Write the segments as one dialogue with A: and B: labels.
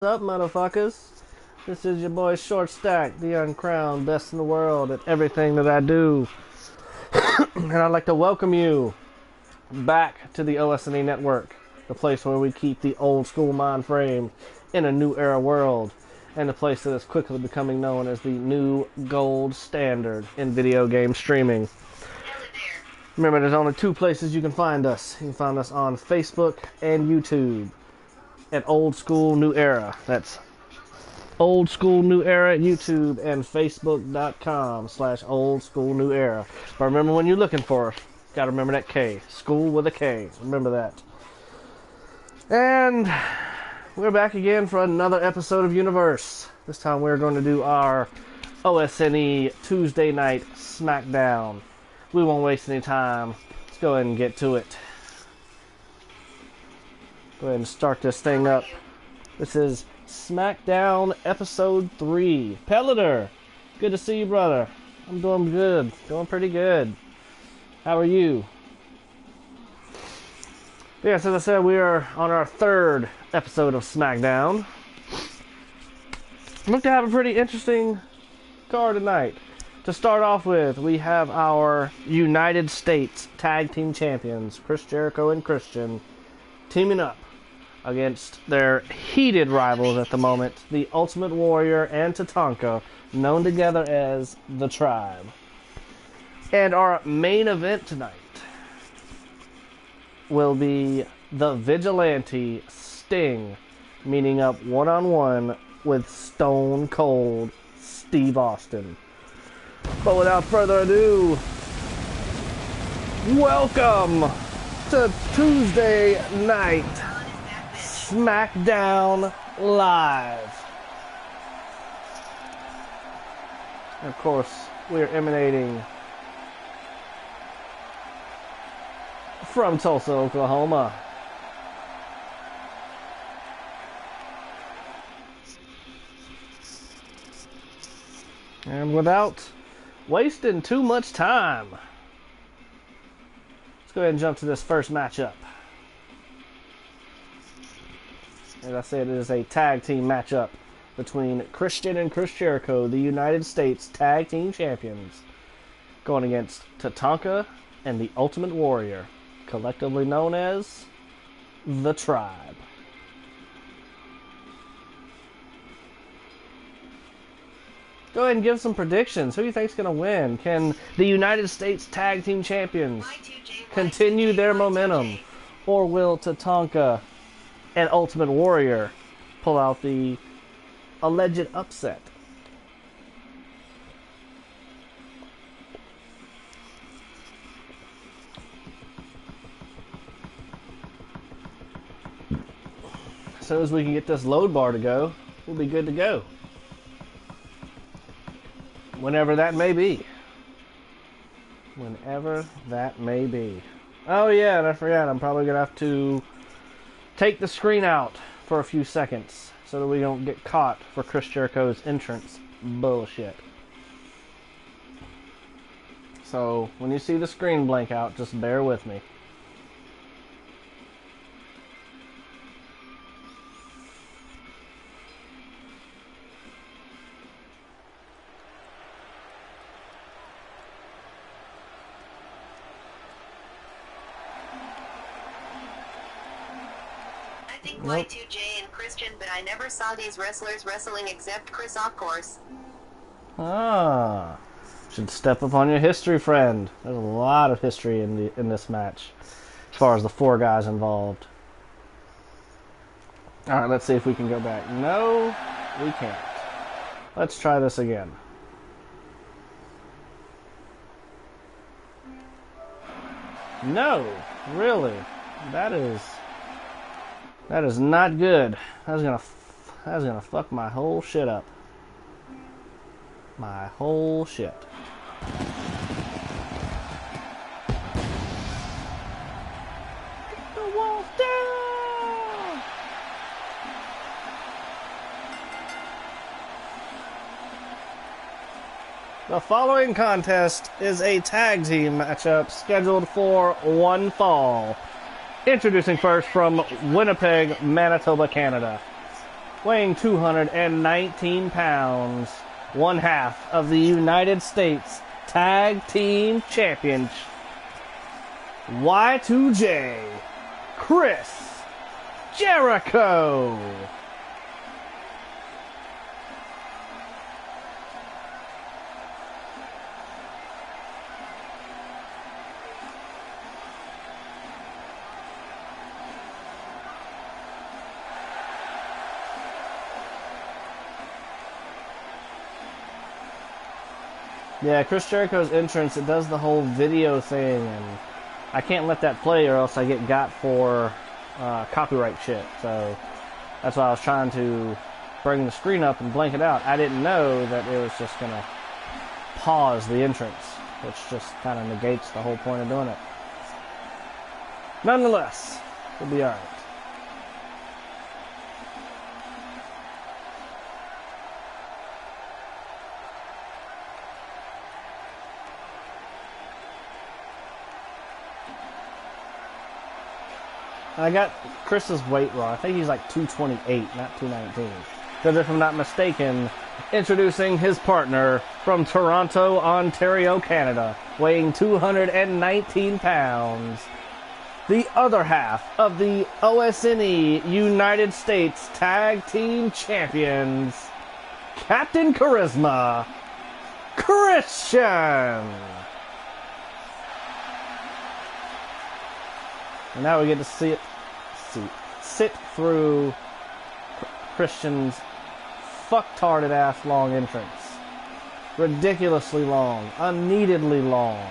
A: What's up, motherfuckers? This is your boy Short Stack, the uncrowned best in the world at everything that I do. And I'd like to welcome you back to the OSNE Network, the place where we keep the old school mind frame in a new era world, and the place that is quickly becoming known as the new gold standard in video game streaming. Remember, there's only two places you can find us. You can find us on Facebook and YouTube at Old School New Era. That's Old School New Era at YouTube and Facebook.com/Old School New Era. But remember, when you're looking for us, gotta remember that K. School with a K. Remember that. And we're back again for another episode of Universe. This time we're going to do our OSNE Tuesday Night SmackDown. We won't waste any time. Let's go ahead and get to it. Go ahead and start this thing up. This is SmackDown Episode 3. Pelleter, good to see you, brother. I'm doing good. Doing pretty good. How are you? Yes, as I said, we are on our third episode of SmackDown. We look to have a pretty interesting card tonight. To start off with, we have our United States Tag Team Champions, Chris Jericho and Christian, teaming up against their heated rivals at the moment, the Ultimate Warrior and Tatanka, known together as The Tribe. And our main event tonight will be the Vigilante Sting meeting up one-on-one with Stone Cold Steve Austin. But without further ado, welcome to Tuesday Night SmackDown Live. And of course, we're emanating from Tulsa, Oklahoma. And without wasting too much time, let's go ahead and jump to this first matchup. As I said, it is a tag team matchup between Christian and Chris Jericho, the United States Tag Team Champions, going against Tatanka and the Ultimate Warrior, collectively known as The Tribe. Go ahead and give some predictions. Who do you think's going to win? Can the United States Tag Team Champions continue their momentum? Or will Tatanka and Ultimate Warrior pull out the alleged upset? As soon as we can get this load bar to go, we'll be good to go. Whenever that may be. Whenever that may be. Oh yeah, and I forgot, I'm probably going to have to take the screen out for a few seconds so that we don't get caught for Chris Jericho's entrance bullshit. So, when you see the screen blank out, just bear with me.
B: Y2J and Christian, but I never saw these wrestlers wrestling except Chris, of course.
A: Ah, should step up on your history, friend. There's a lot of history in this match, as far as the four guys involved. All right, let's see if we can go back. No, we can't. Let's try this again. No, really, that is not good. That's gonna fuck my whole shit up. My whole shit. Get the walls down. The following contest is a tag team matchup scheduled for one fall. Introducing first from Winnipeg, Manitoba, Canada, weighing 219 pounds, one half of the United States Tag Team Champions, Y2J, Chris Jericho. Yeah, Chris Jericho's entrance, it does the whole video thing, and I can't let that play or else I get got for copyright shit. So that's why I was trying to bring the screen up and blank it out. I didn't know that it was just going to pause the entrance, which just kind of negates the whole point of doing it. Nonetheless, we'll be alright. And I got Chris's weight wrong. I think he's like 228, not 219. Because if I'm not mistaken, introducing his partner from Toronto, Ontario, Canada, weighing 219 pounds, the other half of the OSNE United States Tag Team Champions, Captain Charisma, Christian! And now we get to sit through Christian's fucktarded ass long entrance. Ridiculously long. Unneededly long.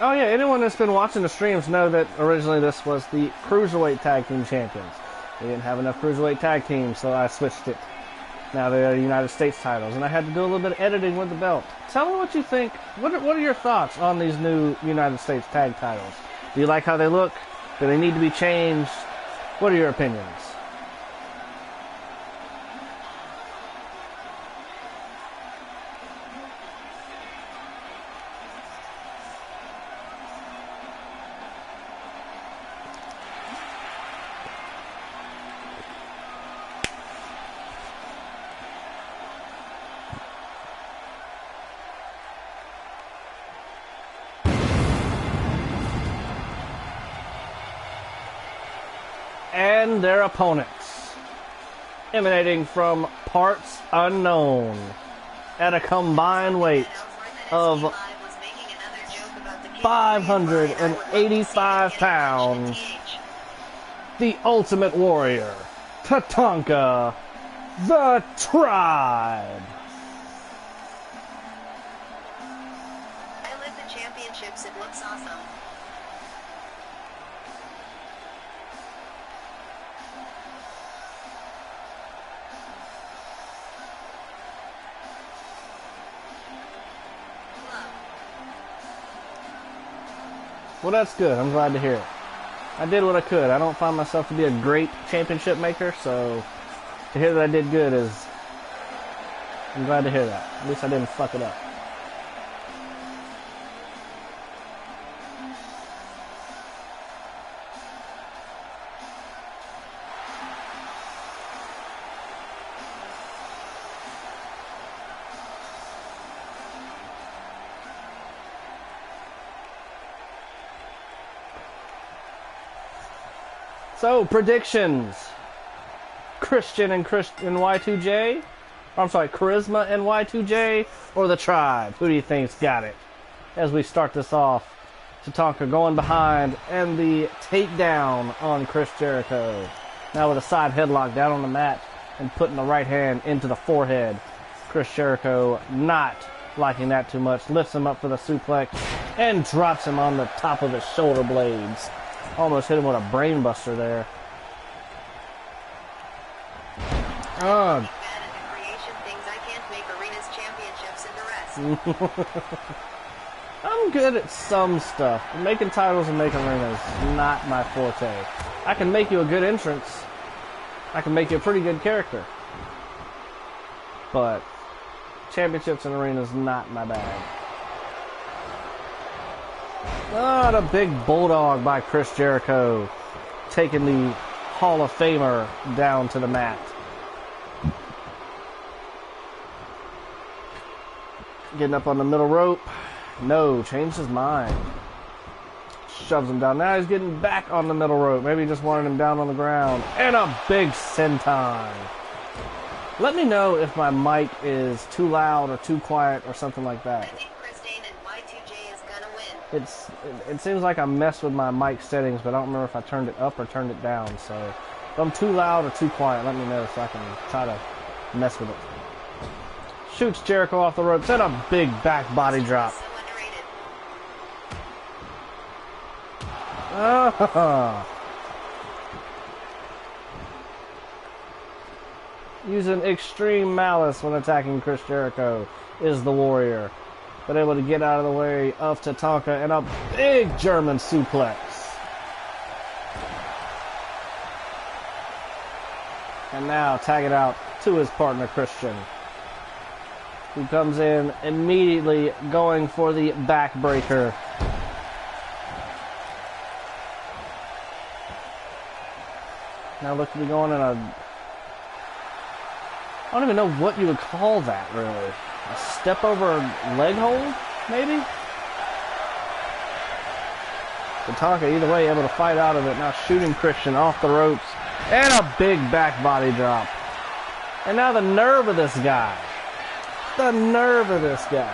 A: Oh yeah, anyone that's been watching the streams know that originally this was the Cruiserweight Tag Team Champions. We didn't have enough Cruiserweight Tag Teams, so I switched it. Now they are United States titles, and I had to do a little bit of editing with the belt. Tell me what you think. What are your thoughts on these new United States Tag titles? Do you like how they look? Do they need to be changed? What are your opinions? And their opponents, emanating from parts unknown, at a combined weight of 585 pounds, the Ultimate Warrior, Tatanka, the Tribe.
B: I live the championships, it looks awesome.
A: Well, that's good. I'm glad to hear it. I did what I could. I don't find myself to be a great championship maker, so to hear that I did good is... I'm glad to hear that. At least I didn't fuck it up. So, predictions. Christian and Y2J? I'm sorry, Charisma and Y2J? Or the Tribe? Who do you think's got it? As we start this off, Tatanka going behind and the takedown on Chris Jericho. Now with a side headlock down on the mat and putting the right hand into the forehead. Chris Jericho not liking that too much. Lifts him up for the suplex and drops him on the top of his shoulder blades. Almost hit him with a brain buster there. Oh. I'm good at some stuff. Making titles and making arenas is not my forte. I can make you a good entrance. I can make you a pretty good character. But Championships in arenas not my bag. Oh, the big bulldog by Chris Jericho, taking the Hall of Famer down to the mat. Getting up on the middle rope. No, changed his mind. Shoves him down. Now he's getting back on the middle rope. Maybe he just wanted him down on the ground. And a big senton. Let me know if my mic is too loud or too quiet or something like that.
B: I think Christine and Y2J is gonna win.
A: It seems like I messed with my mic settings, but I don't remember if I turned it up or turned it down. So if I'm too loud or too quiet, let me know so I can try to mess with it. Shoots Jericho off the ropes and a big back body drop.
B: So underrated.
A: Using extreme malice when attacking Chris Jericho is the Warrior. But able to get out of the way of Tatanka and a big German suplex. And now tag it out to his partner Christian, who comes in immediately going for the backbreaker. Now look to be going in a... I don't even know what you would call that, really. A step over leg hold, maybe? Tatanka, either way, able to fight out of it. Now shooting Christian off the ropes. And a big back body drop. And now the nerve of this guy. The nerve of this guy.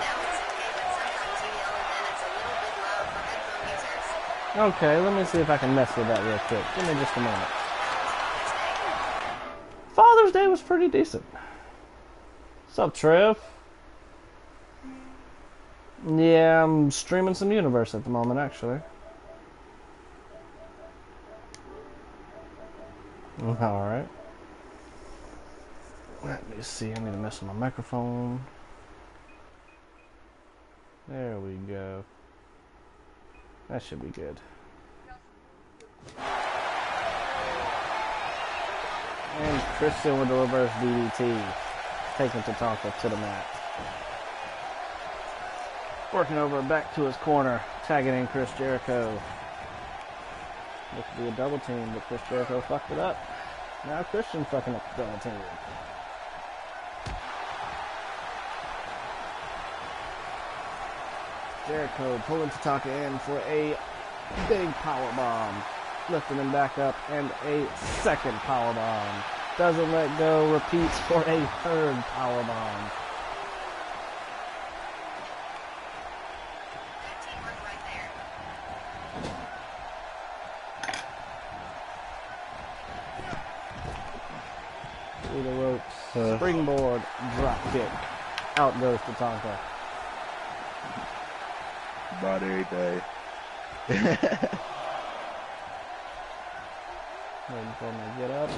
B: Now it's okay, but sometimes you yell and then it's a little bit loud for headphone users.
A: Okay, let me see if I can mess with that real quick. Give me just a moment. Father's Day was pretty decent. What's up, Trev? Yeah, I'm streaming some Universe at the moment, actually. Alright. Let me see, I need to mess with my microphone. There we go. That should be good. And Christian with the reverse DDT, taking Tatanka to the mat. Working over back to his corner, tagging in Chris Jericho. This could be a double team, but Chris Jericho fucked it up. Now Christian fucking up the double team. Jericho pulling Tatanka in for a big power bomb. Lifting him back up and a second power bomb. Doesn't let go, repeats for a third power bomb.
B: Good teamwork right there.
A: Through the ropes, springboard, drop kick. Out goes Tatanka.
C: About every day.
A: Waiting for him to get up.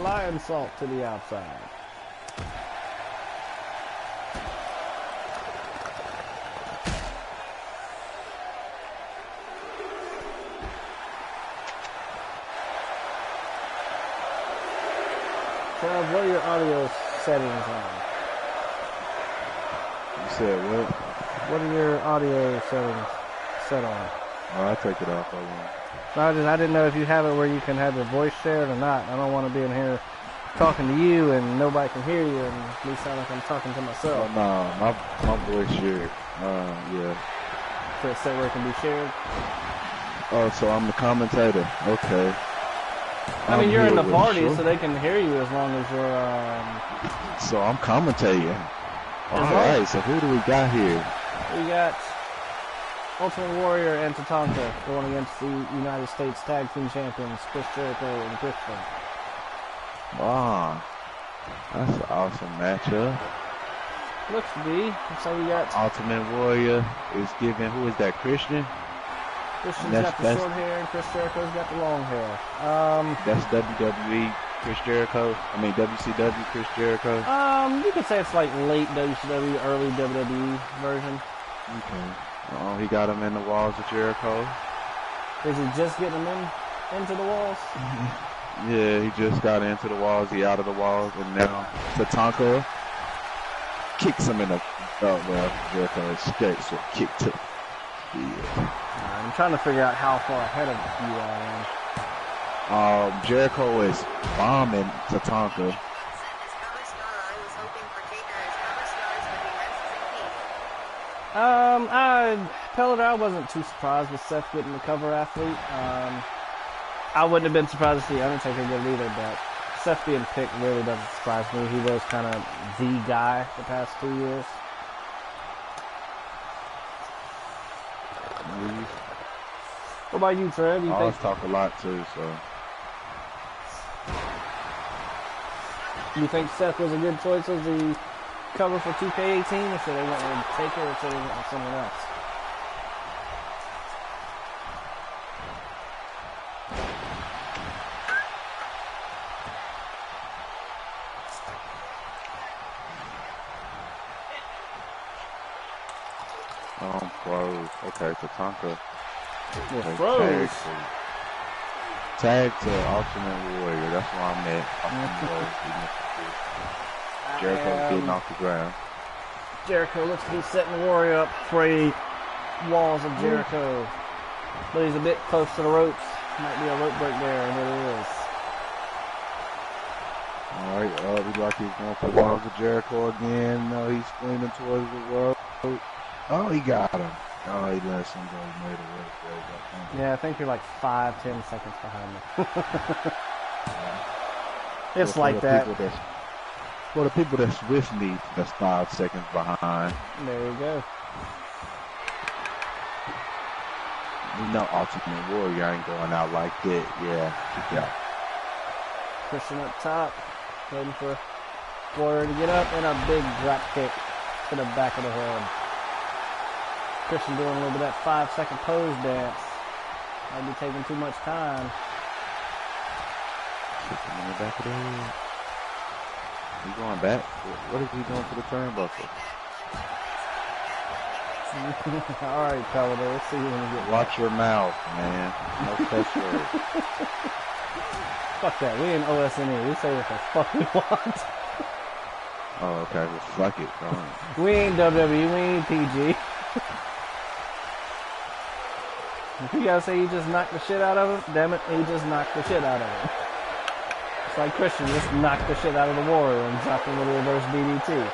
A: Lion salt to the outside. Trev, what are your audio settings on?
C: You said what?
A: What are your audio settings set on?
C: Oh, I'll take it off. I won't.
A: I didn't know if you have it where you can have your voice shared or not. I don't want to be in here talking to you and nobody can hear you and me sound like I'm talking to myself.
C: Oh, no, my voice shared. Yeah.
A: So it's set where it can be shared.
C: Oh, so I'm the commentator. Okay.
A: I mean, you're in the party,
C: sure.
A: so they can hear you as long as you're.
C: So I'm commentating. All
A: well.
C: right. So who do we got here?
A: We got Ultimate Warrior and Tatanka going against the United States Tag Team Champions, Chris Jericho and Christian.
C: Wow. That's an awesome matchup.
A: Looks to be. So we got
C: Ultimate Warrior is giving, who is that, Christian?
A: Christian's got the short hair and Chris Jericho's got the long hair.
C: That's WWE Chris Jericho. I mean WCW Chris Jericho.
A: You could say it's like late WCW, early WWE version.
C: Okay. Oh, he got him in the walls of Jericho.
A: Is he just getting him into the walls?
C: Yeah, he just got into the walls. He out of the walls, and now Tatanka kicks him in the. Oh well, Jericho escapes, so kick to. Yeah.
A: I'm trying to figure out how far ahead of you I am.
C: Jericho is bombing Tatanka.
B: As cover star, I was hoping for Taker as cover stars when he wrestles in Heat.
A: I wasn't too surprised with Seth getting the cover athlete. I wouldn't have been surprised to see Undertaker get it either, but Seth being picked really doesn't surprise me. He was kind of the guy the past 2 years. What about you, Trev?
C: I always talk a lot too, so.
A: You think Seth was a good choice as the cover for 2K18, or should they went with Taker, or should they went with someone else?
C: Froze. Okay, Tatanka.
A: Well, froze.
C: Tag to Ultimate Warrior. That's why I'm at. Jericho's getting off the ground.
A: Jericho looks to be setting the Warrior up for a walls of Jericho. But he's a bit close to the ropes. Might be a rope break there, and it is.
C: Alright, we like he's going for walls of Jericho again. No, he's screaming towards the world. Oh, he got him. Oh, he let him go. He made a way.
A: Yeah, I think you're like 5-10 seconds behind me. It's like that.
C: For the people that's with me, that's 5 seconds behind.
A: There you go.
C: You know, Ultimate Warrior ain't going out like that. Yeah, keep out.
A: Christian up top, waiting for Warrior to get up, and a big drop kick to the back of the head. Christian doing a little bit of that 5-second pose dance. Might be taking too much time.
C: Kick him in the back of the head. He going back? What is he doing for the turnbuckle?
A: Alright, Pelleter, let's see when we get
C: Watch your mouth, man. No cuss words.
A: Fuck that, we in OSNE. We say what the fuck we want.
C: Oh, okay. Well, fuck it.
A: We ain't WWE, we ain't PG. If you gotta say he just knocked the shit out of him, damn it, he just knocked the shit out of him. It's like Christian just knocked the shit out of the Warrior and dropped him with a reverse DDT.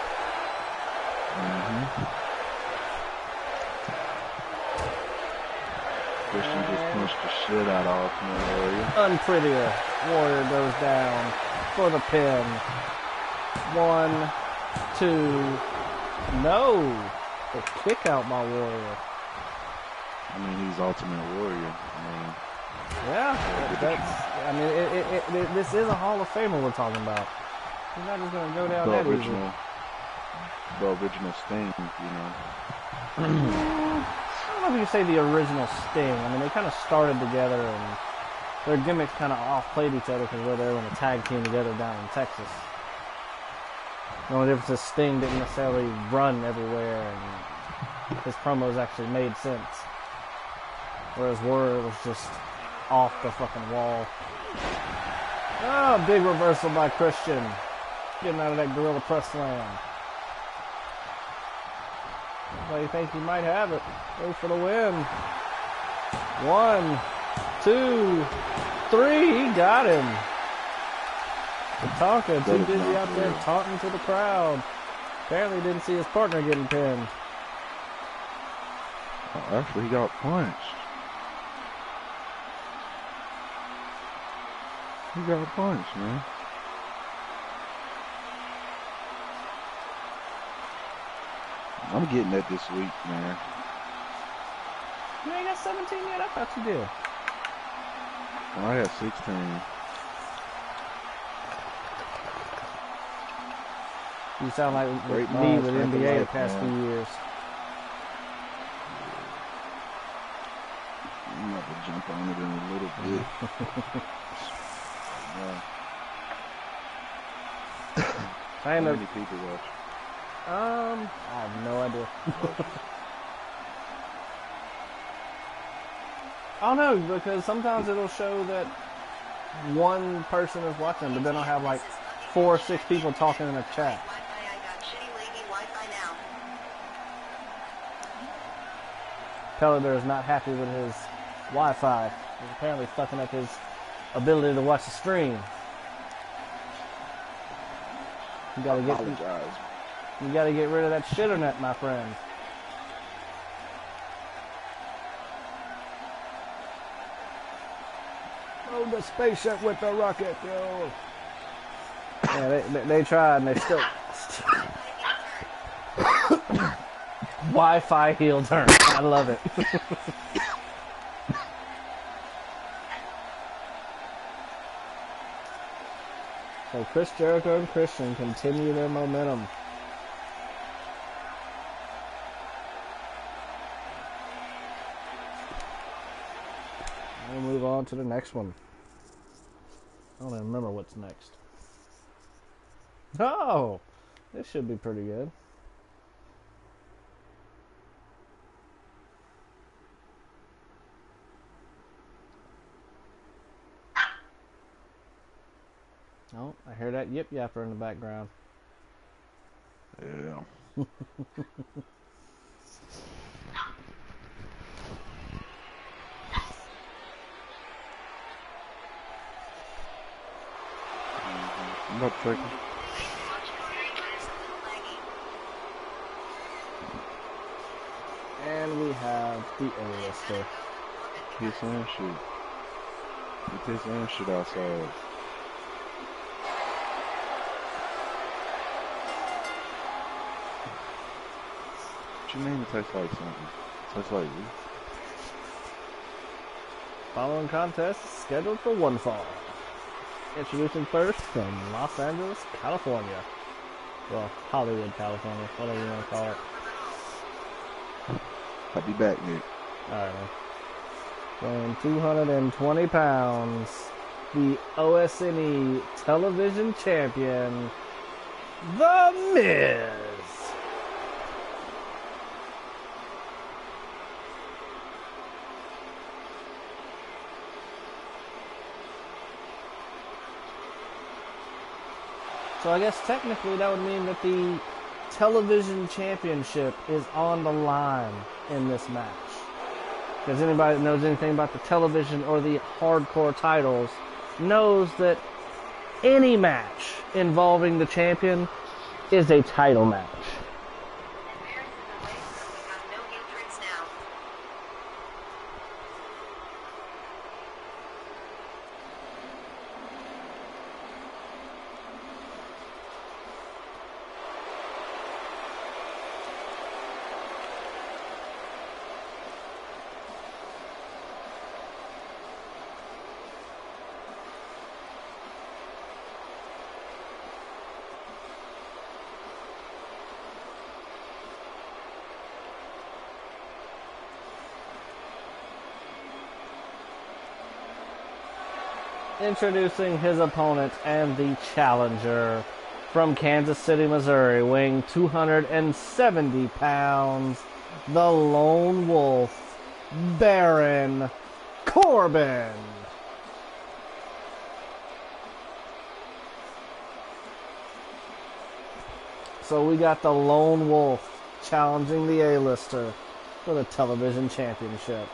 C: Christian just punched the shit out of Ultimate Warrior.
A: Unprettier. Warrior goes down for the pin. 1, 2. No! The kick out by Warrior.
C: I mean, he's Ultimate Warrior.
A: Yeah, this is a Hall of Famer we're talking about. He's not just gonna go down that easy.
C: The original Sting, you know.
A: I don't know if you say the original Sting. I mean, they kind of started together, and their gimmicks kind of off-played each other because they were in a tag team together down in Texas. The only difference is Sting didn't necessarily run everywhere, and his promos actually made sense. Whereas Warrior was just off the fucking wall. Oh, big reversal by Christian. Getting out of that gorilla press slam. Well, you think he might have it. Go for the win. 1, 2, 3. He got him. Tatanka too busy out there taunting to the crowd. Apparently didn't see his partner getting pinned.
C: Oh, actually, he got punched. He got punched, man. I'm getting that this week, man.
A: You ain't got 17 yet? I thought you did.
C: I have 16.
A: You sound like
C: Great
A: me
C: minds
A: with
C: think
A: NBA the
C: alike,
A: past
C: man.
A: few years.
C: I'm about to jump on it in a little bit.
A: I
C: How
A: know.
C: many people watch?
A: I have no idea. I don't know, because sometimes it'll show that one person is watching, but then I'll have like 4 or 6 people talking in a chat.
B: I got shitty laggy Wi-Fi now.
A: Pellider is not happy with his Wi-Fi. He's apparently fucking up his ability to watch the stream. You gotta get rid of that shitternet, my friend. Oh, the spaceship with the rocket, yo! Yeah, they tried and they still. Wi-Fi heel turn. I love it. So Chris Jericho and Christian continue their momentum. We'll move on to the next one. I don't even remember what's next. Oh! This should be pretty good. Oh, I hear that yip yapper in the background.
C: Yeah. I'm not tricky.
A: And we have the A-lister.
C: Piss and shit. He piss and shit outside. What you mean it tastes like something? Tastes like you.
A: Following contest is scheduled for one fall. Introducing first from Los Angeles, California. Well, Hollywood, California, whatever you want to call it.
C: I'll be back, Nick.
A: Alright, man. Weighing 220 pounds, the OSNE television champion, The Miz. So I guess technically that would mean that the television championship is on the line in this match. Because anybody that knows anything about the television or the hardcore titles knows that any match involving the champion is a title match. Introducing his opponent and the challenger from Kansas City, Missouri, weighing 270 pounds, the Lone Wolf, Baron Corbin. So we got the Lone Wolf challenging the A-lister for the television championship.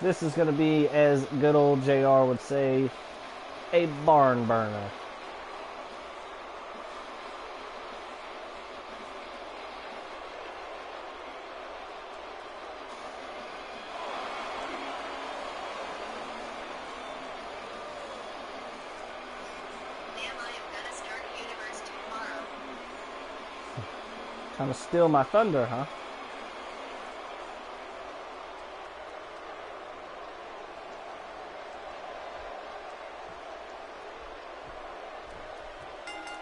A: This is going to be, as good old JR would say, a barn burner.
B: Damn, I am gonna start Universe tomorrow.
A: Trying to steal my thunder, huh?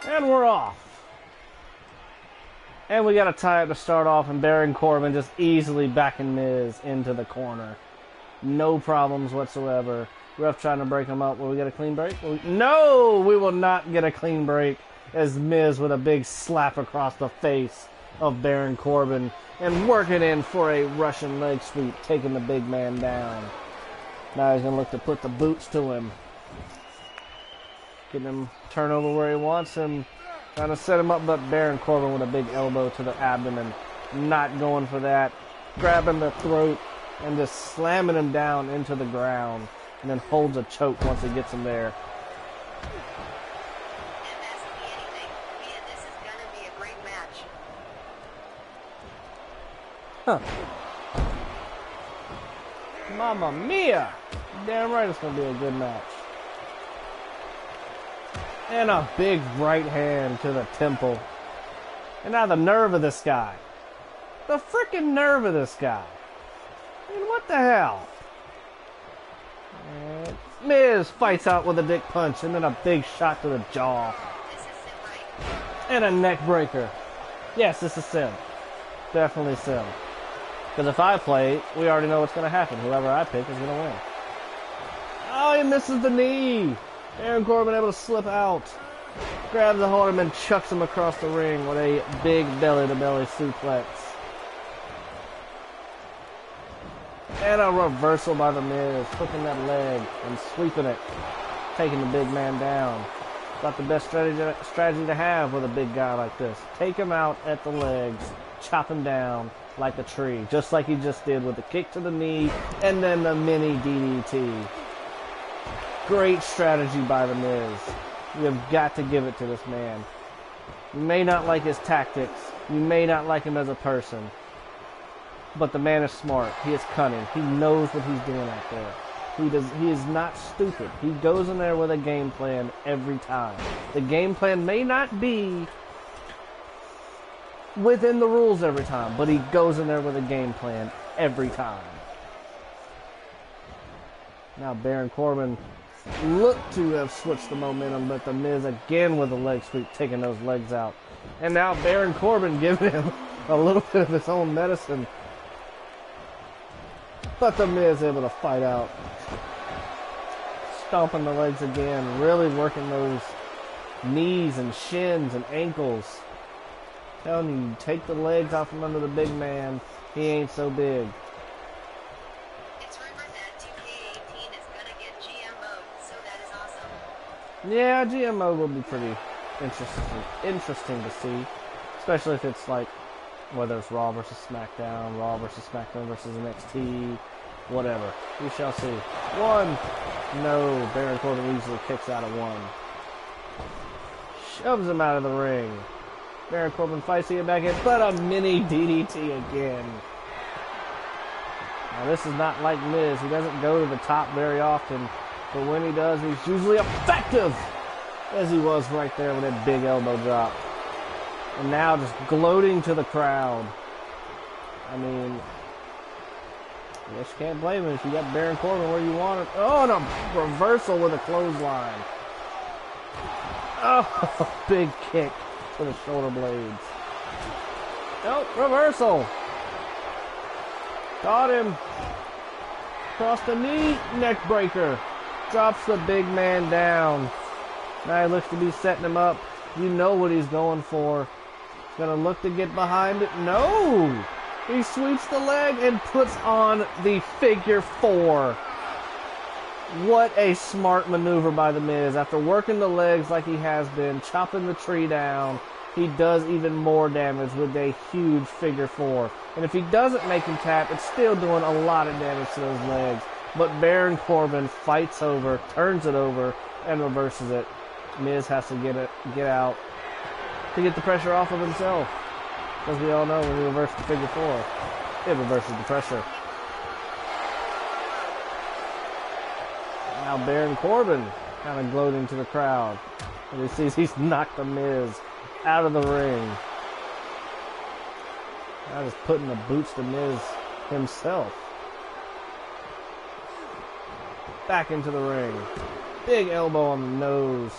A: And we're off. And we got a tie-up to start off, and Baron Corbin just easily backing Miz into the corner. No problems whatsoever. Ref trying to break him up. Will we get a clean break? No, we will not get a clean break, as Miz with a big slap across the face of Baron Corbin and working in for a Russian leg sweep, taking the big man down. Now he's going to look to put the boots to him. Getting him turn over where he wants him. Trying to set him up, but Baron Corbin with a big elbow to the abdomen. Not going for that. Grabbing the throat and just slamming him down into the ground. And then holds a choke once he gets him there.
B: And that's be anything. Man, this is gonna be a great match.
A: Huh. Mamma mia! Damn right it's going to be a good match. And a big right hand to the temple. And now the nerve of this guy. The freaking nerve of this guy. I mean, what the hell? And Miz fights out with a dick punch and then a big shot to the jaw.
B: This is Sim right.
A: And a neck breaker. Yes, this is Sim. Definitely Sim. Because if I play, we already know what's going to happen. Whoever I pick is going to win. Oh, he misses the knee. Baron Corbin able to slip out. Grabs the hold him and chucks him across the ring with a big belly-to-belly suplex. And a reversal by the Miz, hooking that leg and sweeping it, taking the big man down. About the best strategy to have with a big guy like this. Take him out at the legs, chop him down like a tree, just like he just did with the kick to the knee and then the mini DDT. Great strategy by the Miz. You have got to give it to this man. You may not like his tactics. You may not like him as a person. But the man is smart. He is cunning. He knows what he's doing out there. He is not stupid. He goes in there with a game plan every time. The game plan may not be within the rules every time, but he goes in there with a game plan every time. Now Baron Corbin looked to have switched the momentum, but the Miz again with a leg sweep, taking those legs out. And now Baron Corbin giving him a little bit of his own medicine. But the Miz able to fight out. Stomping the legs again, really working those knees and shins and ankles. Telling you, take the legs out from under the big man. He ain't so big.
B: It's rumored that 2K18 is gonna get GM mode, so that is awesome.
A: Yeah, GM mode will be pretty interesting to see. Especially if it's like, whether it's Raw versus SmackDown, Raw versus SmackDown versus NXT, whatever. We shall see. One. No, Baron Corbin easily kicks out of one. Shoves him out of the ring. Baron Corbin fights to get back in, but a mini DDT again. Now this is not like Miz. He doesn't go to the top very often, but when he does, he's usually effective, as he was right there with that big elbow drop. And now just gloating to the crowd. I mean, I guess you can't blame him if you got Baron Corbin where you want it. Oh, and a reversal with a clothesline. Oh, big kick to the shoulder blades. Nope, reversal. Got him. Across the knee, neck breaker. Drops the big man down. Now he looks to be setting him up. You know what he's going for. Gonna look to get behind it. No! He sweeps the leg and puts on the figure four. What a smart maneuver by The Miz. After working the legs like he has been, chopping the tree down, he does even more damage with a huge figure four. And if he doesn't make him tap, it's still doing a lot of damage to those legs. But Baron Corbin fights over, turns it over, and reverses it. Miz has to get out to get the pressure off of himself. Because we all know when he reverses the figure four, it reverses the pressure. Now Baron Corbin kind of gloating to the crowd. And he sees he's knocked the Miz out of the ring. Now just putting the boots to Miz himself. Back into the ring. Big elbow on the nose.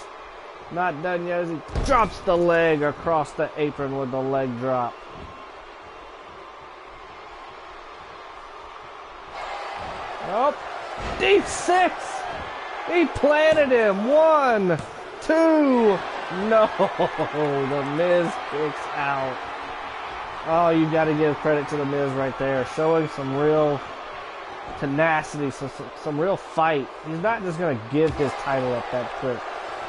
A: Not done yet as he drops the leg across the apron with the leg drop. Oh, deep six. He planted him. 1, 2. No, the Miz kicks out. Oh, you got to give credit to The Miz right there, showing some real tenacity, some real fight. He's not just going to give his title up that quick,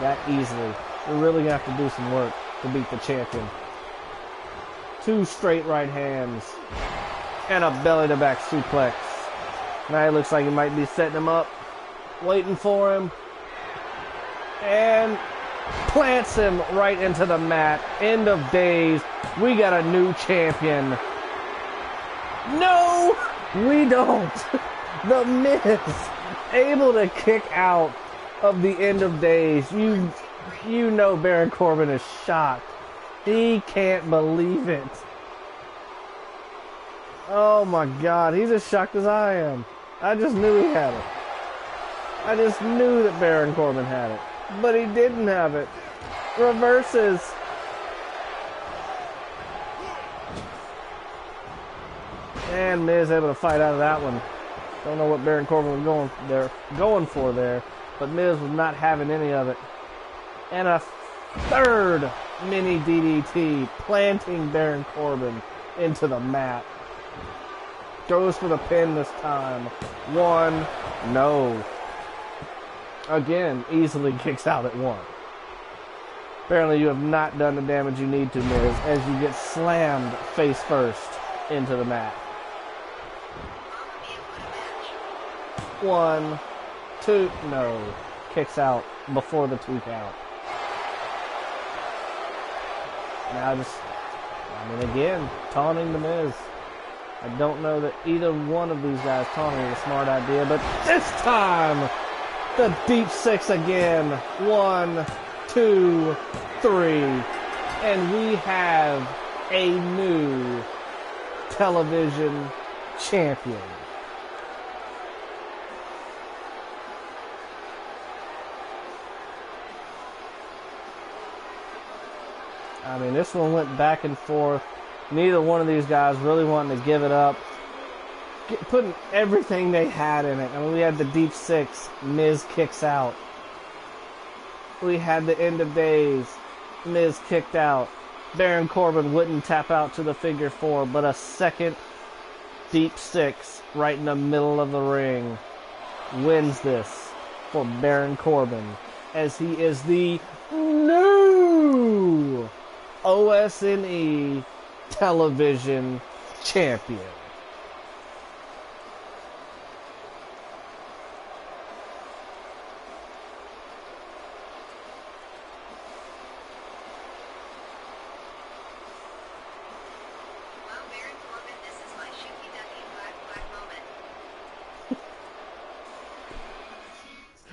A: that easily. You're really going to have to do some work to beat the champion. 2 straight right hands and a belly-to-back suplex. Now it looks like he might be setting him up, waiting for him, and plants him right into the mat. End of days. We got a new champion. No, we don't. The Miz able to kick out of the end of days. You know Baron Corbin is shocked. He can't believe it. Oh my God, he's as shocked as I am. I just knew he had it. I just knew that Baron Corbin had it. But he didn't have it. Reverses. And Miz able to fight out of that one. Don't know what Baron Corbin was going for there, but Miz was not having any of it. And a third mini DDT, planting Baron Corbin into the mat. Goes for the pin this time. 1, no. Again, easily kicks out at 1. Apparently you have not done the damage you need to, Miz, as you get slammed face first into the mat. 1, 2, no. Kicks out before the 2 count. Now again, taunting the Miz. I don't know that either one of these guys taunting is a smart idea, but this time, the deep 6 again. 1, 2, 3. And we have a new television champion. I mean, this one went back and forth. Neither one of these guys really wanting to give it up. Putting everything they had in it. I mean, we had the deep 6. Miz kicks out. We had the end of days. Miz kicked out. Baron Corbin wouldn't tap out to the figure 4, but a second deep 6 right in the middle of the ring wins this for Baron Corbin, as he is the new OSNE television champion.
B: Well, Baron Corbin, this is my shooky ducky quack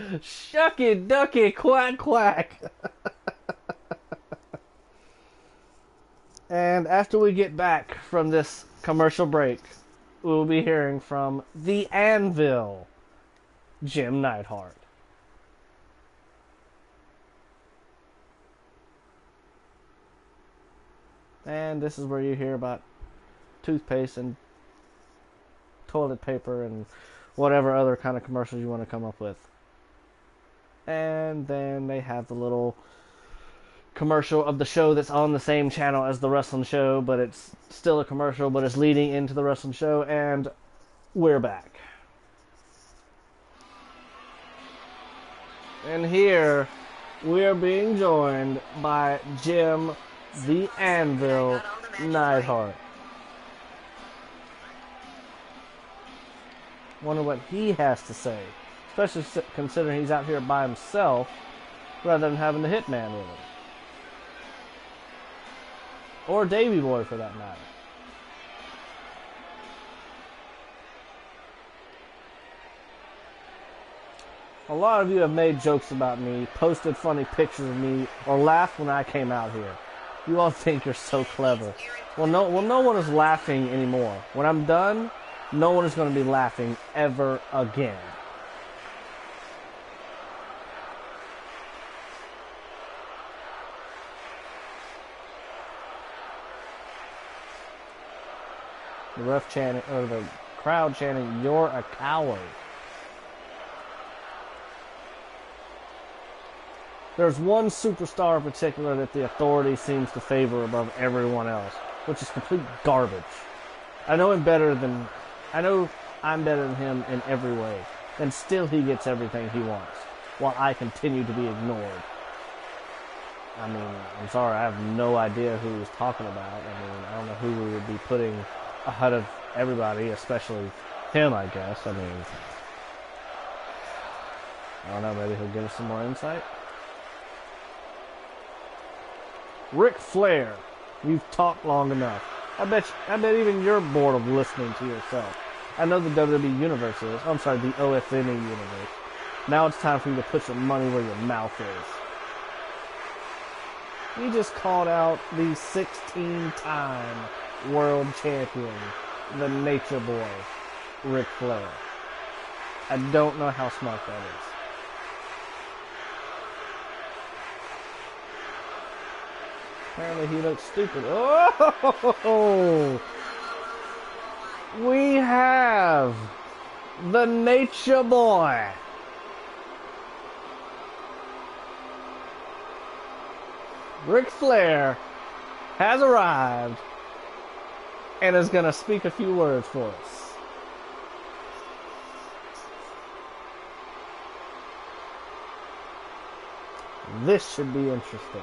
B: moment.
A: Shucky ducky quack quack. And after we get back from this commercial break, we will be hearing from the Anvil, Jim Neidhart. And this is where you hear about toothpaste and toilet paper and whatever other kind of commercials you want to come up with. And then they have the little commercial of the show that's on the same channel as the wrestling show, but it's still a commercial, but it's leading into the wrestling show, and we're back. And here we are being joined by Jim the Anvil Neidhart. Wonder what he has to say, especially considering he's out here by himself rather than having the Hitman with him. Or Davey Boy, for that matter. A lot of you have made jokes about me, posted funny pictures of me, or laughed when I came out here. You all think you're so clever. Well, no one is laughing anymore. When I'm done, no one is going to be laughing ever again. The ref chanting, or the crowd chanting, "You're a coward." There's one superstar in particular that the Authority seems to favor above everyone else. which is complete garbage. I know I'm better than him in every way, and still he gets everything he wants, while I continue to be ignored. I mean, I'm sorry, I have no idea who he's talking about. I mean, I don't know who we would be putting ahead of everybody, especially him, I guess. I mean, I don't know, maybe he'll give us some more insight. Ric Flair, you've talked long enough. I bet even you're bored of listening to yourself. I know the WWE Universe is. I'm sorry, the OSNE Universe. Now it's time for you to put your money where your mouth is. You just called out the 16-time world champion, the Nature Boy, Ric Flair. I don't know how smart that is. Apparently he looks stupid. Oh! We have the Nature Boy. Ric Flair has arrived and is going to speak a few words for us. This should be interesting.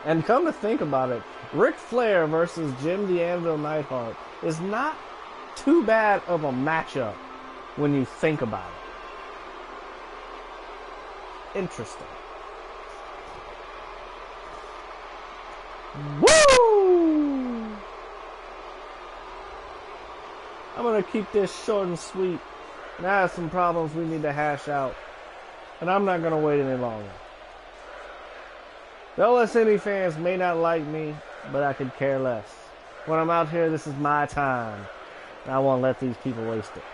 A: And come to think about it, Ric Flair versus Jim the Anvil Neidhart is not too bad of a matchup when you think about it. Interesting. Woo! I'm going to keep this short and sweet. And I have some problems we need to hash out. And I'm not going to wait any longer. The OSNE fans may not like me, but I could care less. When I'm out here, this is my time. And I won't let these people waste it.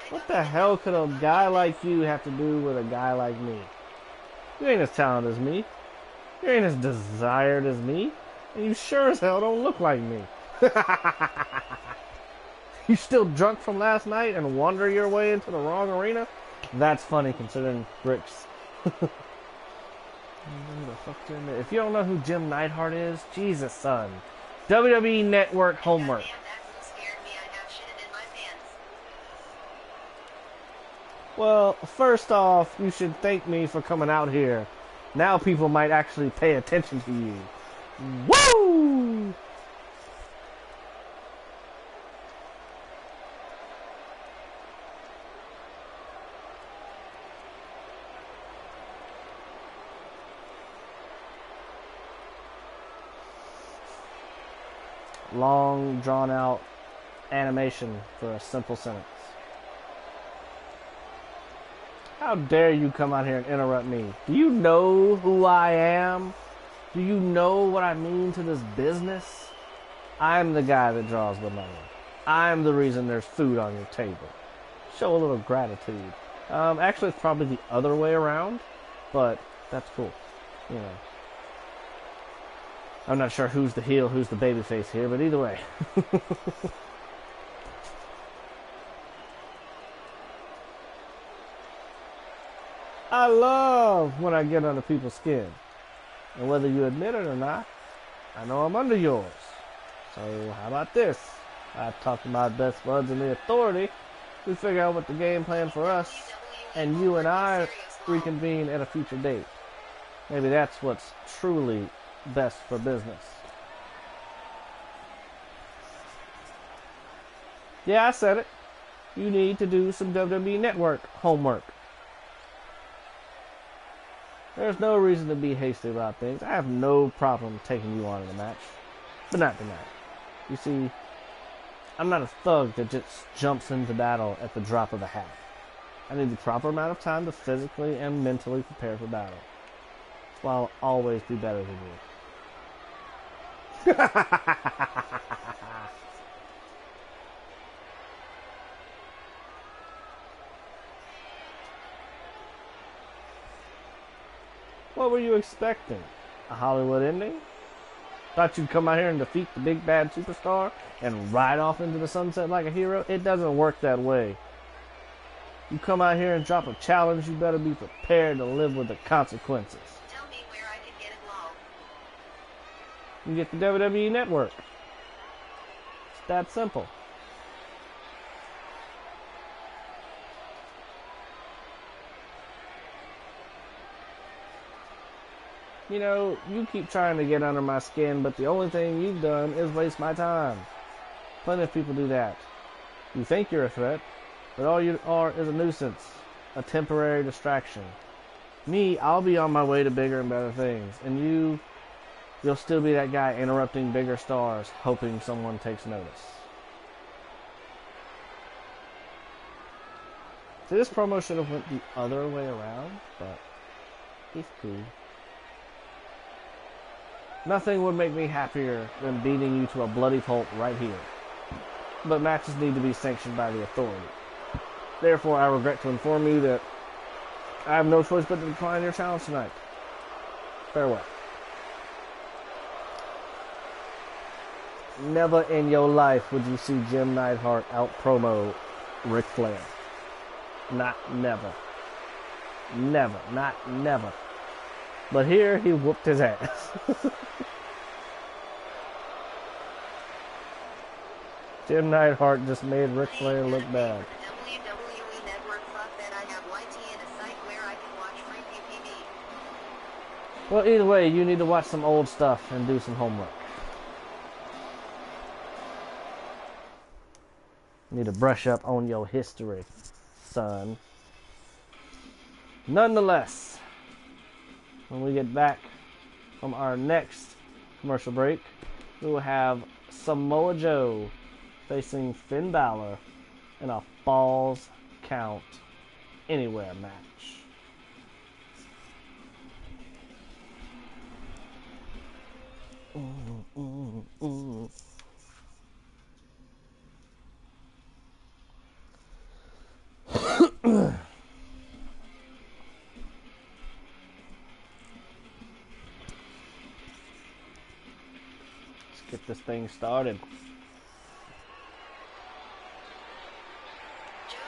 A: What the hell could a guy like you have to do with a guy like me? You ain't as talented as me. You ain't as desired as me. And you sure as hell don't look like me. You still drunk from last night and wander your way into the wrong arena? That's funny considering Rick's. If you don't know who Jim Neidhart is, Jesus, son. WWE Network homework. Well, first off, you should thank me for coming out here. Now people might actually pay attention to you. Woo! Long, drawn-out animation for a simple sentence. How dare you come out here and interrupt me? Do you know who I am? Do you know what I mean to this business? I'm the guy that draws the money. I'm the reason there's food on your table. Show a little gratitude. Actually, it's probably the other way around, but that's cool. You know. I'm not sure who's the heel, who's the babyface here, but either way. I love when I get under people's skin. And whether you admit it or not, I know I'm under yours. So how about this? I've talked to my best buds in the authority. We figure out what the game plan for us, and you and I reconvene at a future date. Maybe that's what's truly best for business. Yeah, I said it. You need to do some WWE Network homework. There's no reason to be hasty about things. I have no problem taking you on in a match. But not tonight. You see, I'm not a thug that just jumps into battle at the drop of a hat. I need the proper amount of time to physically and mentally prepare for battle. So I'll always be better than you. What were you expecting? a Hollywood ending? Thought you'd come out here and defeat the big bad superstar and ride off into the sunset like a hero? It doesn't work that way. You come out here and drop a challenge, you better be prepared to live with the consequences.
B: Tell me where I can get involved.
A: You get the WWE Network. It's that simple. You know, you keep trying to get under my skin, but the only thing you've done is waste my time. Plenty of people do that. You think you're a threat, but all you are is a nuisance, a temporary distraction. Me, I'll be on my way to bigger and better things, and you'll still be that guy interrupting bigger stars, hoping someone takes notice. See, this promo should have went the other way around, but it's cool. Nothing would make me happier than beating you to a bloody pulp right here. But matches need to be sanctioned by the authority. Therefore, I regret to inform you that I have no choice but to decline your challenge tonight. Farewell. Never in your life would you see Jim Neidhart out-promo Ric Flair. Not never. Never. Not never. But here, he whooped his ass. Jim Neidhart just made Ric Flair look bad.
B: WWE Network thought that I have YT in a site where I can watch free PPV.
A: Well, either way, you need to watch some old stuff and do some homework. You need to brush up on your history, son. Nonetheless, when we get back from our next commercial break, we will have Samoa Joe facing Finn Balor in a Falls Count Anywhere match. Let's get this thing started.
B: Joe.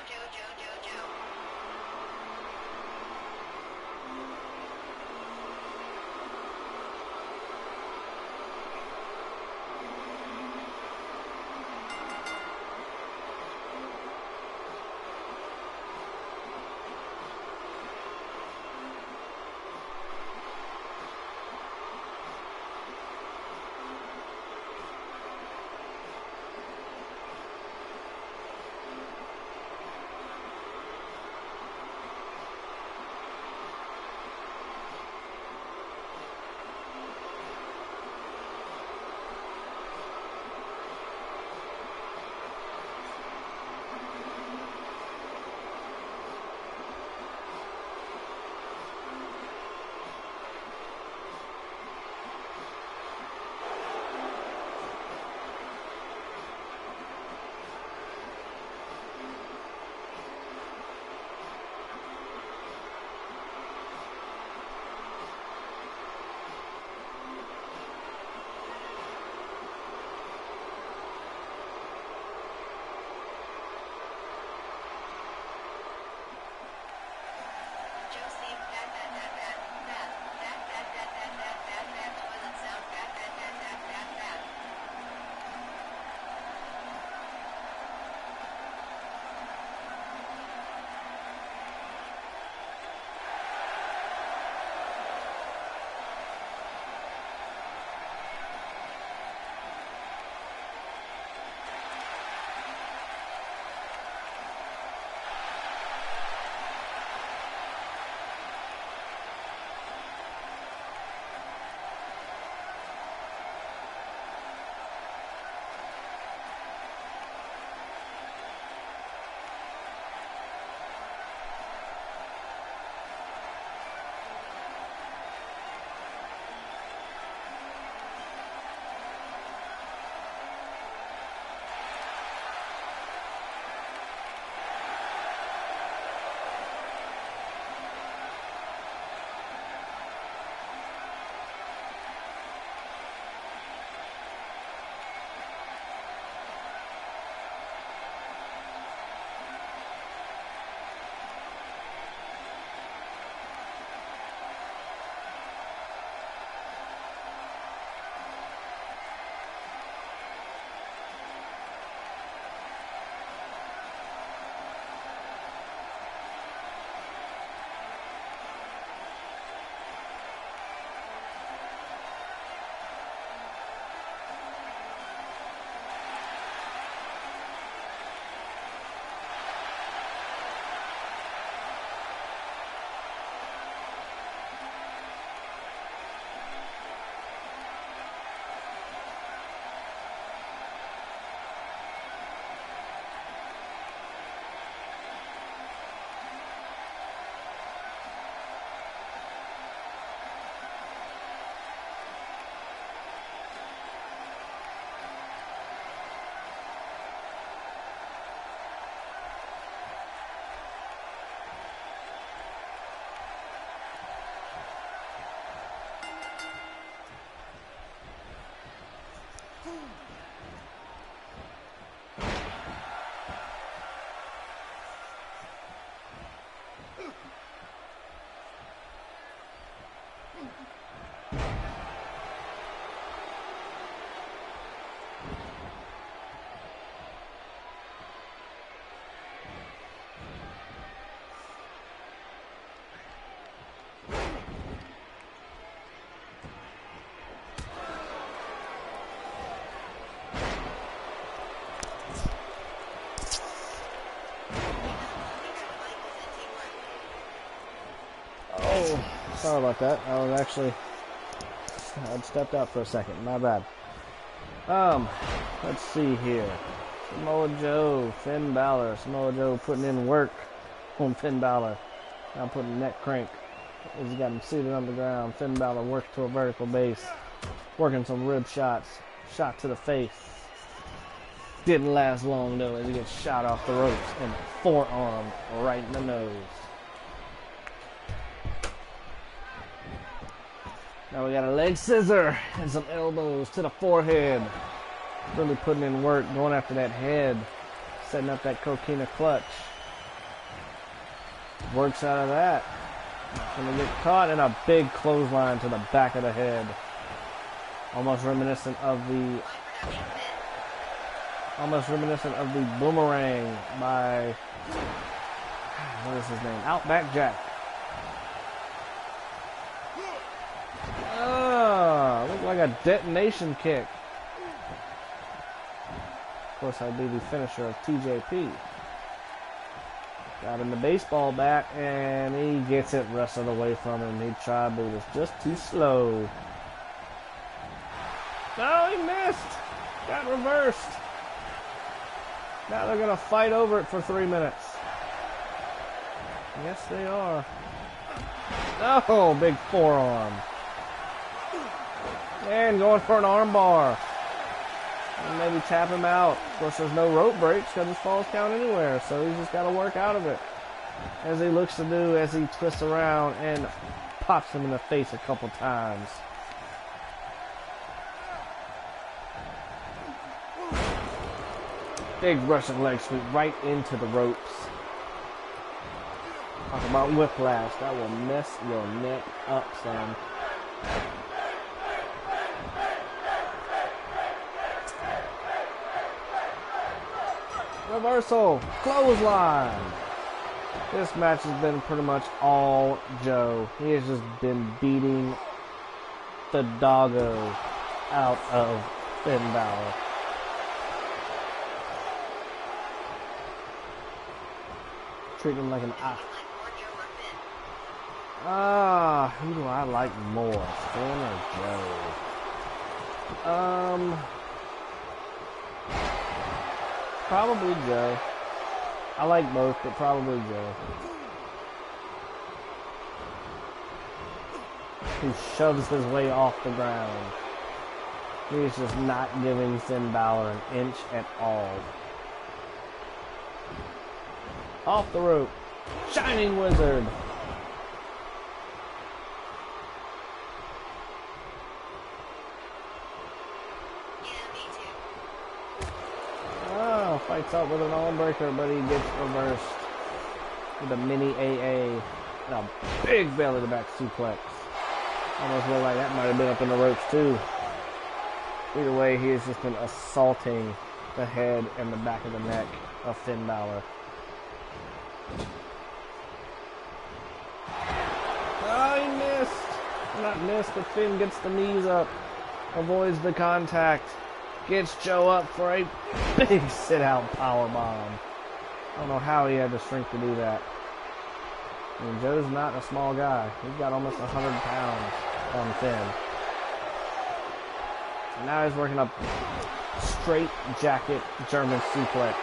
A: Oh, sorry about that. I'd stepped out for a second. My bad. Let's see here. Samoa Joe, Finn Balor. Samoa Joe putting in work on Finn Balor. Now putting neck crank. He's got him seated on the ground. Finn Balor works to a vertical base. Working some rib shots. Shot to the face. Didn't last long though as he gets shot off the ropes and forearm right in the nose. Now we got a leg scissor and some elbows to the forehead. Really putting in work, going after that head. Setting up that coquina clutch. Works out of that. Gonna get caught in a big clothesline to the back of the head. Almost reminiscent of the boomerang by, what is his name? Outback Jack. Looked like a detonation kick. Of course, that'd be the finisher of TJP. Got him the baseball bat, and he gets it wrestled away from him. He tried, but he was just too slow. No, he missed. Got reversed. Now they're going to fight over it for 3 minutes. Yes, they are. Oh, big forearm. And going for an arm bar. And maybe tap him out. Of course, there's no rope breaks because his falls count anywhere. So he's just got to work out of it. As he looks to do as he twists around and pops him in the face a couple times. Big Russian leg sweep right into the ropes. Talk about whiplash. That will mess your neck up, son. Reversal. Clothesline. This match has been pretty much all Joe. He has just been beating the doggo out of Finn Balor. Treat him like an who do I like more, Finn or Joe? Probably Joe. I like both, but probably Joe. He shoves his way off the ground. He's just not giving Finn Balor an inch at all. Off the rope. Shining Wizard. Oh, fights out with an arm breaker, but he gets reversed with a mini AA and a big belly to back suplex. Almost looked like that might have been up in the ropes too. Either way, he has just been assaulting the head and the back of the neck of Finn Balor. Oh, he missed. Not missed, but Finn gets the knees up. Avoids the contact. Gets Joe up for a big sit-out powerbomb. I don't know how he had the strength to do that. I mean, Joe's not a small guy. He's got almost 100 pounds on Finn. And now he's working up straight jacket German suplex.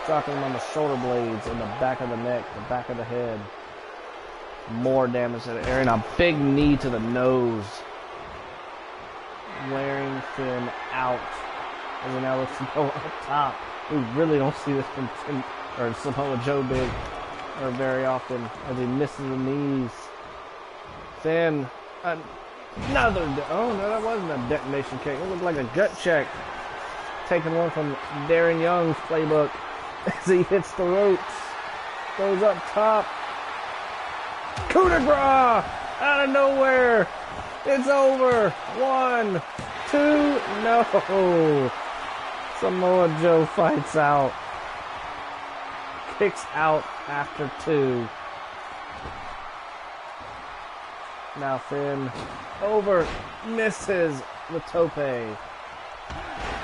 A: Dropping him on the shoulder blades in the back of the neck, the back of the head. More damage to the area, and a big knee to the nose. Wearing Finn out. As he now looks to go up top. We really don't see this from Finn, or Samoa Joe big, or very often, as he misses the knees. Finn, another, oh no, that wasn't a detonation kick. It looked like a gut check. Taking one from Darren Young's playbook as he hits the ropes. Goes up top. Coup de grace! Out of nowhere! It's over! 1, 2, no! Samoa Joe fights out. Kicks out after 2. Now Finn over, misses the tope.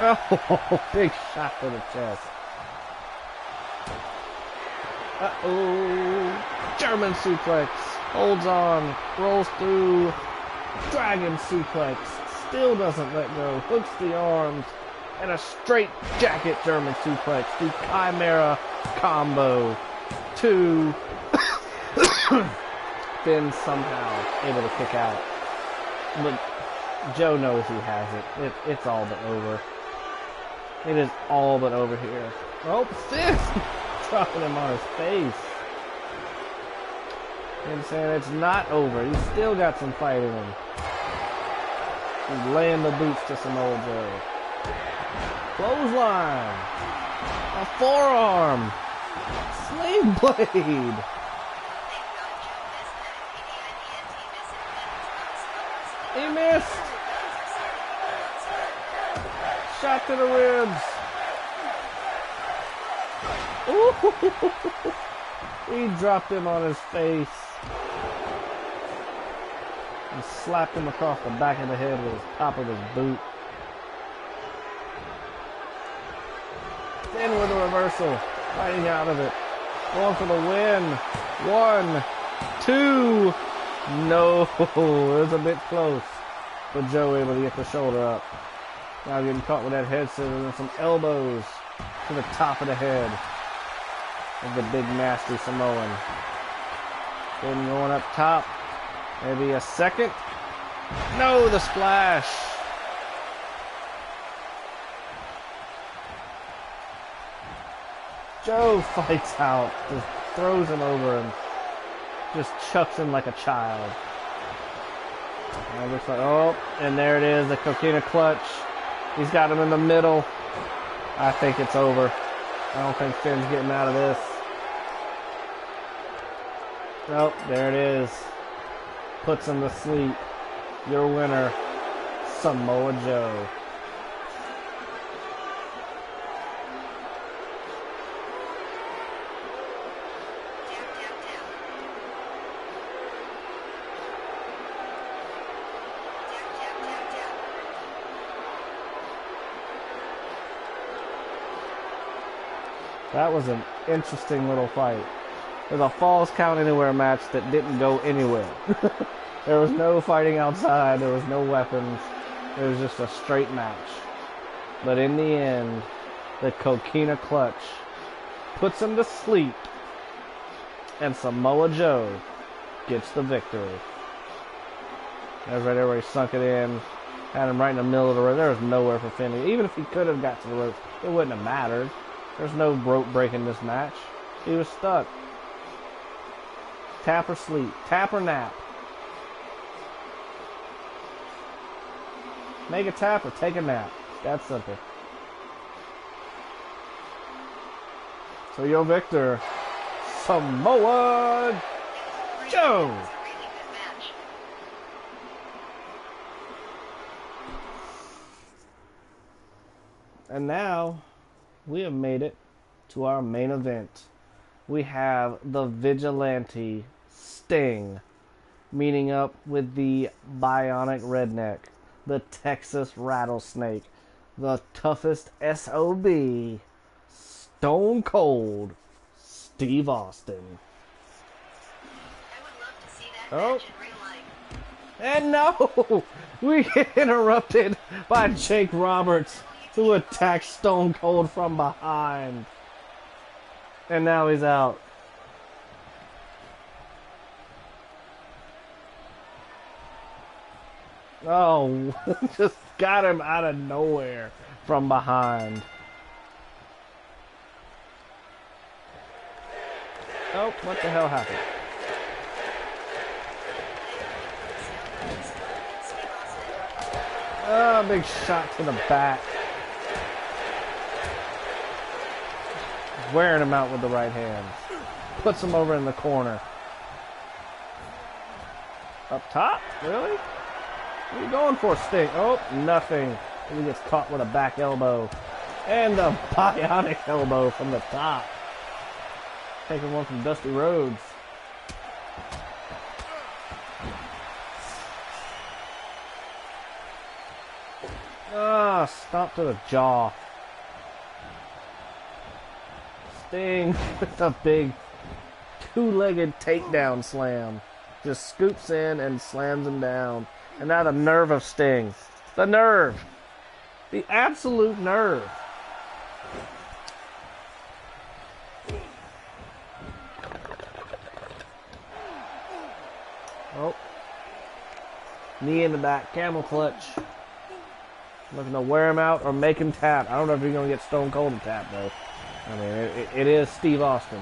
A: Oh, big shot to the chest. Uh-oh. German suplex. Holds on, rolls through, dragon suplex, still doesn't let go, hooks the arms, and a straight jacket German suplex, the Chimera combo. 2. Finn somehow able to kick out. But Joe knows he has it. It's all but over. It is all but over here. Oh, Finn! Dropping him on his face. And saying it's not over. He's still got some fight in him. He's laying the boots to Samoa Joe. Clothesline. A forearm. Slave blade. He missed. Shot to the ribs. Ooh. He dropped him on his face. And slapped him across the back of the head with the top of his boot. Then with a reversal. Fighting out of it. Going for the win. 1, 2. No. It was a bit close. But Joe able to get the shoulder up. Now getting caught with that head scissors and some elbows to the top of the head of the big nasty Samoan. Then going up top. Maybe a second. No, the splash. Joe fights out. Just throws him over and just chucks him like a child. And it looks like, oh, and there it is, the coquina clutch. He's got him in the middle. I think it's over. I don't think Finn's getting out of this. Nope, there it is. Puts him to sleep. Your winner, Samoa Joe. That was an interesting little fight. It was a Falls Count Anywhere match that didn't go anywhere. There was no fighting outside. There was no weapons. It was just a straight match. But in the end, the Coquina Clutch puts him to sleep. And Samoa Joe gets the victory. That was right there where he sunk it in. Had him right in the middle of the rope. There was nowhere for Finn. Even if he could have got to the ropes, it wouldn't have mattered. There's no rope break in this match. He was stuck. Tap or sleep. Tap or nap. Make a tap or take a nap. That's simple. So your victor, Samoa Joe. And now we have made it to our main event. We have the Vigilante Sting meeting up with the Bionic Redneck, the Texas Rattlesnake, the toughest SOB, Stone Cold Steve Austin.
B: I would love to see that match in real life.
A: And no! We get interrupted by Jake Roberts, who attacks Stone Cold from behind. And now he's out. Oh, just got him out of nowhere from behind. Oh, what the hell happened? Oh, big shot to the back. Wearing him out with the right hand. Puts him over in the corner. Up top? Really? What are you going for, Sting? Oh, nothing. He gets caught with a back elbow. And the bionic elbow from the top. Taking one from Dusty Rhodes. Ah, stomp to the jaw. Sting with a big two-legged takedown slam. just scoops in and slams him down. And now the nerve of Sting. The nerve. The absolute nerve. Oh. Knee in the back. Camel clutch. Looking to wear him out or make him tap. I don't know if you're going to get Stone Cold to tap, though. I mean, it is Steve Austin.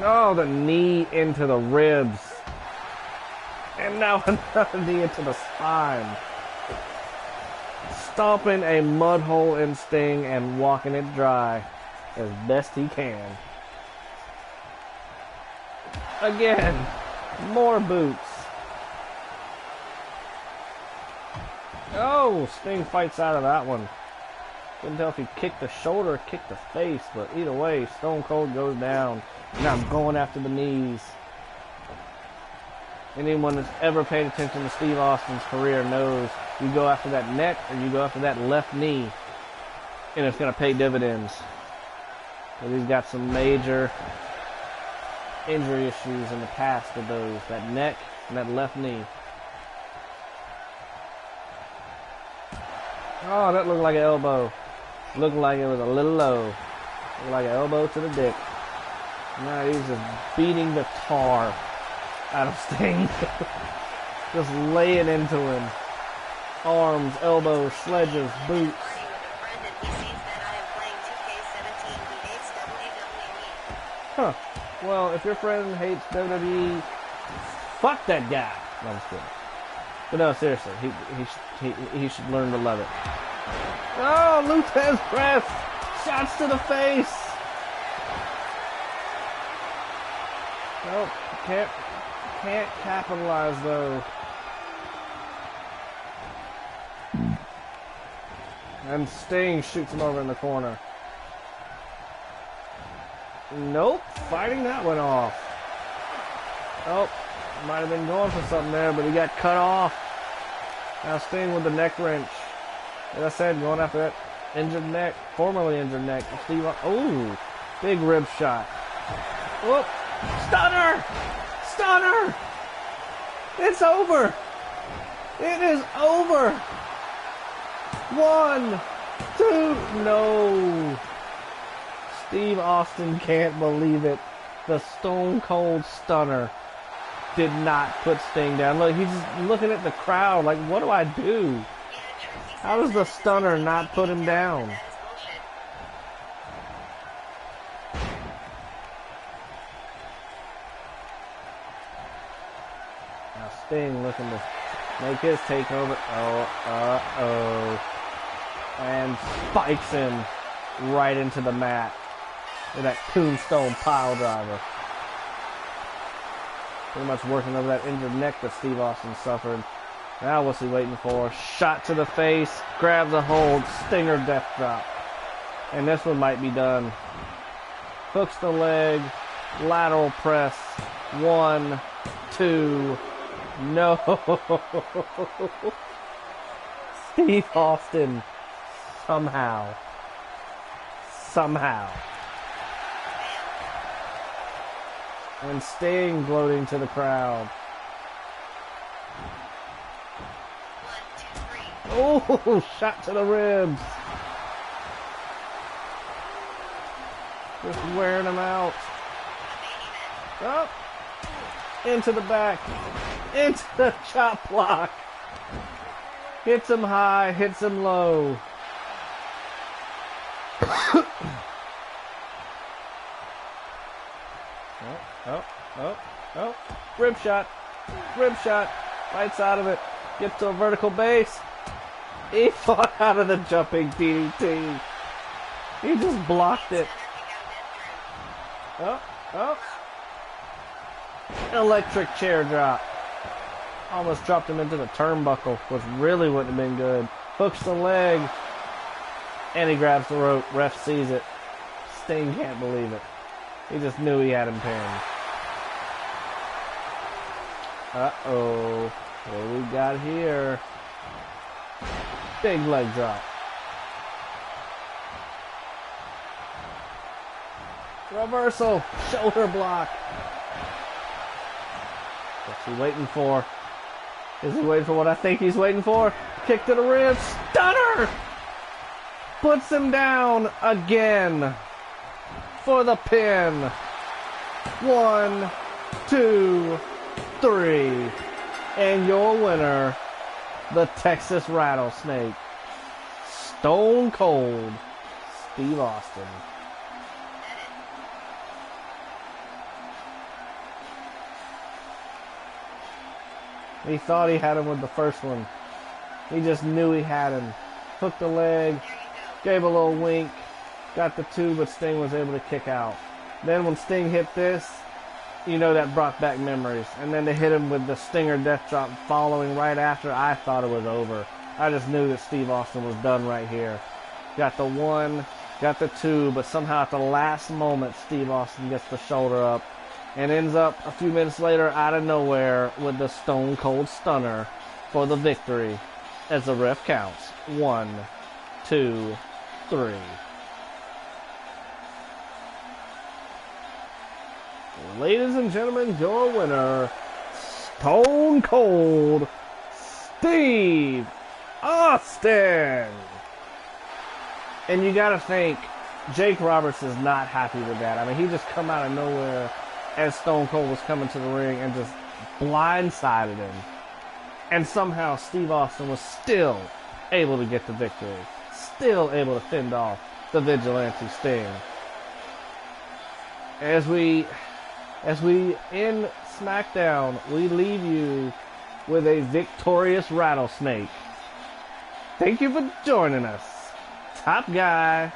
A: Oh, the knee into the ribs. And now another knee into the spine. Stomping a mud hole in Sting and walking it dry as best he can. Again, more boots. Oh, Sting fights out of that one. Couldn't tell if he kicked the shoulder or kicked the face, but either way, Stone Cold goes down. Now I'm going after the knees. Anyone that's ever paid attention to Steve Austin's career knows you go after that neck or you go after that left knee, and it's going to pay dividends. But he's got some major injury issues in the past of those. That neck and that left knee. Oh, that looked like an elbow. Looked like it was a little low. Looked like an elbow to the dick. Now he's just beating the tar out of Sting. Just laying into him. Arms, elbows, sledges, boots. Huh. Well, if your friend hates WWE, fuck that guy. No, I'm just kidding. But no, seriously, he should learn to love it. Oh, Lutez press! Shots to the face! Nope, can't capitalize though. And Sting shoots him over in the corner. Nope, fighting that one off. Oh, might have been going for something there, but he got cut off. Now Sting with the neck wrench. As I said, going after that injured neck, formerly injured neck. Steve, oh, big rib shot. Whoop, stunner! Stunner! It's over! It is over! 1, 2, no! Steve Austin can't believe it. The Stone Cold Stunner did not put Sting down. Look, he's just looking at the crowd like, what do I do? How does the Stunner not put him down? Now Sting looking to make his takeover. Oh. And spikes him right into the mat with that tombstone pile driver. Pretty much working over that injured neck that Steve Austin suffered. Now what's he waiting for? Shot to the face, grabs a hold, Stinger death drop. And this one might be done. Hooks the leg, lateral press. 1, 2, no. Steve Austin somehow. And Sting gloating to the crowd. 1, 2, 3. Oh, shot to the ribs. Just wearing him out. Up. Into the back. Into the chop block. Hits him high, hits him low. Oh. Rib shot. Fights out of it. Gets to a vertical base. He fought out of the jumping DDT. He just blocked it. Oh. Electric chair drop. Almost dropped him into the turnbuckle, which really wouldn't have been good. Hooks the leg. And he grabs the rope. Ref sees it. Sting can't believe it. He just knew he had him pinned. Uh-oh. What do we got here? Big leg drop. Reversal. Shoulder block. What's he waiting for? Is he waiting for what I think he's waiting for? Kick to the ribs. Stunner! Puts him down again for the pin. 1, 2, 3. And your winner, the Texas Rattlesnake, Stone Cold Steve Austin. He thought he had him with the first one. He just knew he had him. Hooked the leg, gave a little wink, got the 2, but Sting was able to kick out. Then when Sting hit this, you know that brought back memories. And then to hit him with the Stinger Death Drop following right after, I thought it was over. I just knew that Steve Austin was done right here. Got the 1, got the 2, but somehow at the last moment, Steve Austin gets the shoulder up and ends up a few minutes later out of nowhere with the Stone Cold Stunner for the victory as the ref counts. 1, 2, 3. Ladies and gentlemen, your winner, Stone Cold Steve Austin. And you gotta think, Jake Roberts is not happy with that. I mean, he just come out of nowhere as Stone Cold was coming to the ring and just blindsided him. And somehow Steve Austin was still able to get the victory. Still able to fend off the Vigilante Sting. As we end SmackDown, we leave you with a victorious Rattlesnake. Thank you for joining us. Top Guy